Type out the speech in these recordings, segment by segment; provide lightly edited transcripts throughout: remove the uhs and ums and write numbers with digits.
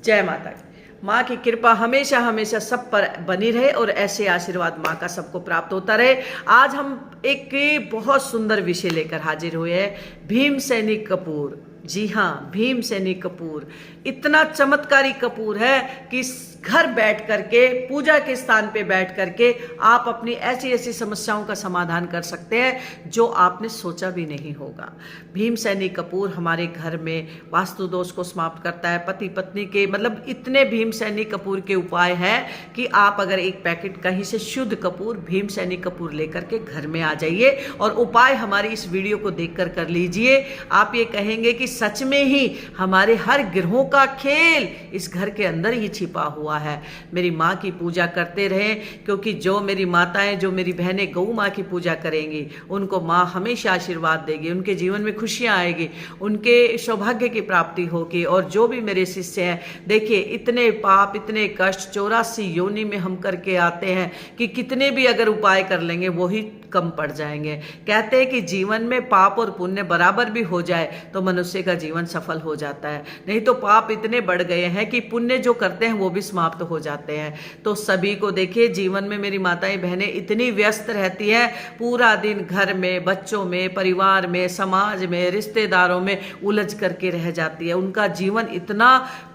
जय माता की। माँ की कृपा हमेशा हमेशा सब पर बनी रहे और ऐसे आशीर्वाद माँ का सबको प्राप्त होता रहे। आज हम एक बहुत सुंदर विषय लेकर हाजिर हुए हैं, भीम सैनी कपूर। जी हाँ, भीम सैनी कपूर इतना चमत्कारी कपूर है कि घर बैठ करके, पूजा के स्थान पे बैठ करके आप अपनी ऐसी ऐसी समस्याओं का समाधान कर सकते हैं जो आपने सोचा भी नहीं होगा। भीम सैनी कपूर हमारे घर में वास्तु दोष को समाप्त करता है, पति पत्नी के मतलब इतने भीम सैनी कपूर के उपाय हैं कि आप अगर एक पैकेट कहीं से शुद्ध कपूर, भीम सैनी कपूर लेकर के घर में आ जाइए और उपाय हमारी इस वीडियो को देखकर कर लीजिए। आप ये कहेंगे कि सच में ही हमारे हर ग्रहों का खेल इस घर के अंदर ही छिपा हुआ है। मेरी माँ की पूजा करते रहें, क्योंकि जो मेरी माताएं, जो मेरी बहनें गौ माँ की पूजा करेंगी उनको माँ हमेशा आशीर्वाद देगी, उनके जीवन में खुशियां आएगी, उनके सौभाग्य की प्राप्ति होगी। और जो भी मेरे शिष्य हैं, देखिए इतने पाप, इतने कष्ट 84 योनि में हम करके आते हैं कि कितने भी अगर उपाय कर लेंगे वो ही कम पड़ जाएंगे। कहते हैं कि जीवन में पाप और पुण्य बराबर भी हो जाए तो मनुष्य का जीवन सफल हो जाता है, नहीं तो पाप इतने बढ़ गए हैं कि पुण्य जो करते हैं वो भी समाप्त हो जाते हैं। तो सभी को देखिए, जीवन में मेरी माताएं बहनें इतनी व्यस्त रहती हैं, पूरा दिन घर में, बच्चों में, परिवार में, समाज में, रिश्तेदारों में उलझ करके रह जाती है। उनका जीवन इतना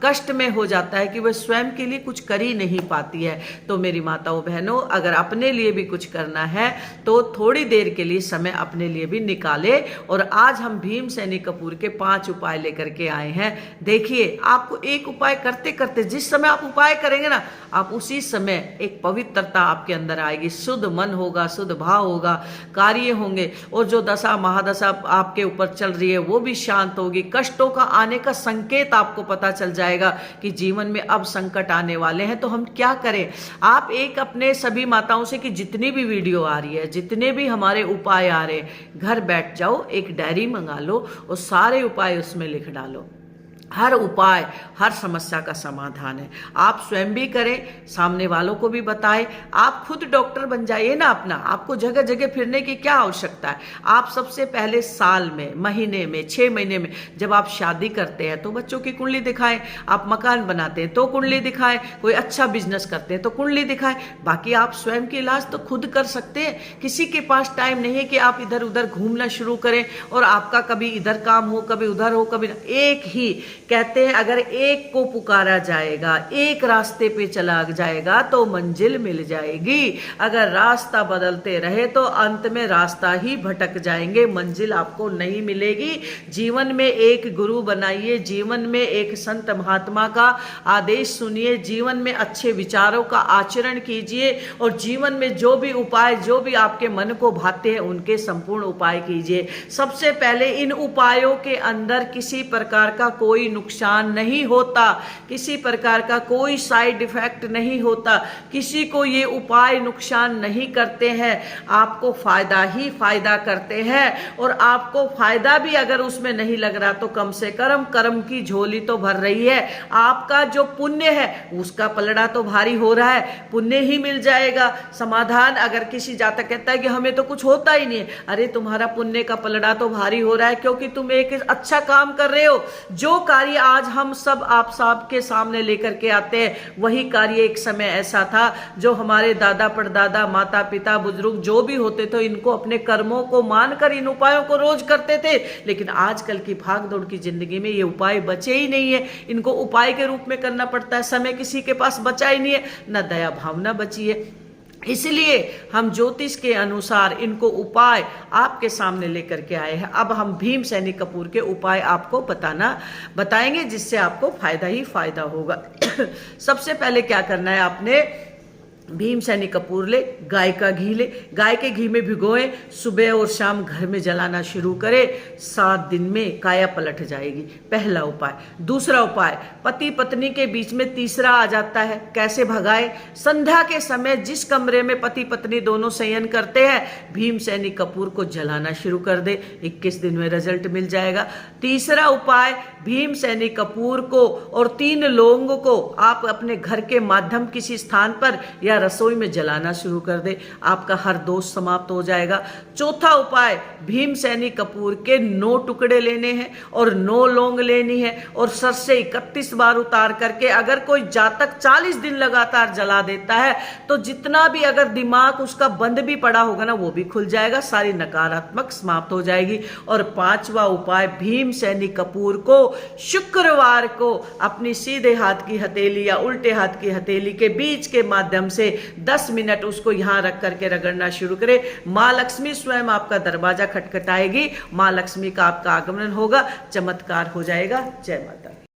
कष्ट में हो जाता है कि वह स्वयं के लिए कुछ कर ही नहीं पाती है। तो मेरी माताओं बहनों, अगर अपने लिए भी कुछ करना है तो थोड़ी देर के लिए समय अपने लिए भी निकाले। और आज हम भीम सैनी कपूर के 5 उपाय लेकर के आए हैं। देखिए, आपको एक उपाय करते करते जिस समय आप उपाय करेंगे ना, आप उसी समय एक पवित्रता आपके अंदर आएगी, शुद्ध मन होगा, शुद्ध भाव होगा, कार्य होंगे, और जो दशा महादशा आपके ऊपर चल रही है वो भी शांत होगी। कष्टों का आने का संकेत आपको पता चल जाएगा कि जीवन में अब संकट आने वाले हैं। तो हम क्या करें? आप एक अपने सभी माताओं से कि जितनी भी वीडियो आ रही है, जितने भी हमारे उपाय आ रहे हैं, घर बैठ जाओ, एक डायरी मंगा लो और सारे उपाय उसमें लिख डालो। हर उपाय, हर समस्या का समाधान है। आप स्वयं भी करें, सामने वालों को भी बताएं। आप खुद डॉक्टर बन जाइए ना अपना, आपको जगह जगह फिरने की क्या आवश्यकता है। आप सबसे पहले साल में, महीने में, 6 महीने में जब आप शादी करते हैं तो बच्चों की कुंडली दिखाएं। आप मकान बनाते हैं तो कुंडली दिखाएं, कोई अच्छा बिजनेस करते हैं तो कुंडली दिखाएं। बाकी आप स्वयं की इलाज तो खुद कर सकते हैं। किसी के पास टाइम नहीं है कि आप इधर उधर घूमना शुरू करें और आपका कभी इधर काम हो, कभी उधर हो, कभी एक ही। कहते हैं अगर एक को पुकारा जाएगा, एक रास्ते पे चला जाएगा तो मंजिल मिल जाएगी। अगर रास्ता बदलते रहे तो अंत में रास्ता ही भटक जाएंगे, मंजिल आपको नहीं मिलेगी। जीवन में एक गुरु बनाइए, जीवन में एक संत महात्मा का आदेश सुनिए, जीवन में अच्छे विचारों का आचरण कीजिए और जीवन में जो भी उपाय, जो भी आपके मन को भाते हैं उनके संपूर्ण उपाय कीजिए। सबसे पहले इन उपायों के अंदर किसी प्रकार का कोई नुकसान नहीं होता, किसी प्रकार का कोई साइड इफेक्ट नहीं होता, किसी को ये उपाय नुकसान नहीं करते हैं, आपको फायदा ही फायदा करते हैं। और आपको फायदा भी अगर उसमें नहीं लग रहा तो कम से कम कर्म की झोली तो भर रही है। आपका जो पुण्य है उसका पलड़ा तो भारी हो रहा है, पुण्य ही मिल जाएगा। समाधान अगर किसी जातक कहता है कि हमें तो कुछ होता ही नहीं है, अरे तुम्हारा पुण्य का पलड़ा तो भारी हो रहा है, क्योंकि तुम एक अच्छा काम कर रहे हो। जो कार्य आज हम सब आप सब के सामने लेकर के आते हैं, वही कार्य एक समय ऐसा था जो हमारे दादा परदादा, माता पिता, बुजुर्ग जो भी होते थे, इनको अपने कर्मों को मानकर इन उपायों को रोज करते थे। लेकिन आजकल की भागदौड़ की जिंदगी में ये उपाय बचे ही नहीं है, इनको उपाय के रूप में करना पड़ता है। समय किसी के पास बचा ही नहीं है, न दया भावना बची है। इसलिए हम ज्योतिष के अनुसार इनको उपाय आपके सामने लेकर के आए हैं। अब हम भीम सैनी कपूर के उपाय आपको बताएंगे जिससे आपको फायदा ही फायदा होगा। सबसे पहले क्या करना है, आपने भीम सैनी कपूर ले, गाय का घी ले, गाय के घी में भिगोएं, सुबह और शाम घर में जलाना शुरू करें, 7 दिन में काया पलट जाएगी। पहला उपाय। दूसरा उपाय, पति पत्नी के बीच में तीसरा आ जाता है, कैसे भगाए? संध्या के समय जिस कमरे में पति पत्नी दोनों शयन करते हैं, भीम सैनी कपूर को जलाना शुरू कर दे, 21 दिन में रिजल्ट मिल जाएगा। तीसरा उपाय, भीम सैनी कपूर को और 3 लौंग को आप अपने घर के माध्यम किसी स्थान पर या या रसोई में जलाना शुरू कर दे, आपका हर दोष समाप्त हो जाएगा। चौथा उपाय, भीमसेनी कपूर के 9 टुकड़े लेने हैं और 9 लौंग लेनी है और सर से 31 बार उतार करके, अगर कोई जातक 40 दिन लगातार जला देता है तो जितना भी अगर दिमाग उसका बंद भी पड़ा होगा ना, वो भी खुल जाएगा, सारी नकारात्मक समाप्त हो जाएगी। और 5वां उपाय, भीमसेनी कपूर को शुक्रवार को अपनी सीधे हाथ की हथेली या उल्टे हाथ की हथेली के बीच के माध्यम से 10 मिनट उसको यहां रख करके रगड़ना शुरू करें। मां लक्ष्मी स्वयं आपका दरवाजा खटखटाएगी, मां लक्ष्मी का आपका आगमन होगा, चमत्कार हो जाएगा। जय माता दी।